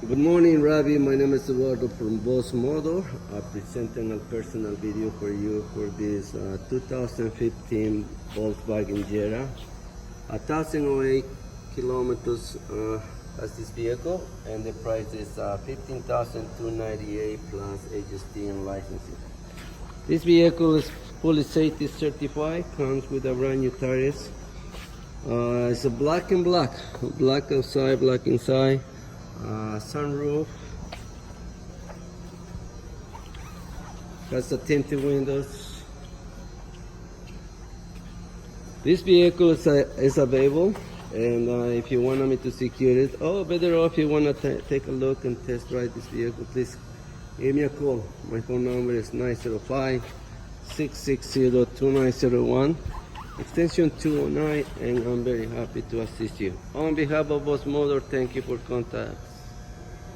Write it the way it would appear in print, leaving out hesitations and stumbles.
Good morning, Ravi. My name is Eduardo from Boss Motor. I'm presenting a personal video for you for this 2015 Volkswagen Jetta. 1,008 kilometers has this vehicle, and the price is $15,298 plus HST and licensing. This vehicle is fully safety certified, comes with a brand new tires. It's a black and black outside, black inside. Sunroof, has the tinted windows. This vehicle is available, and if you want me to secure it, better off if you want to take a look and test drive this vehicle, please give me a call. My phone number is 905-660-2901. Extension 209, and I'm very happy to assist you. On behalf of Boss Motor, thank you for contact.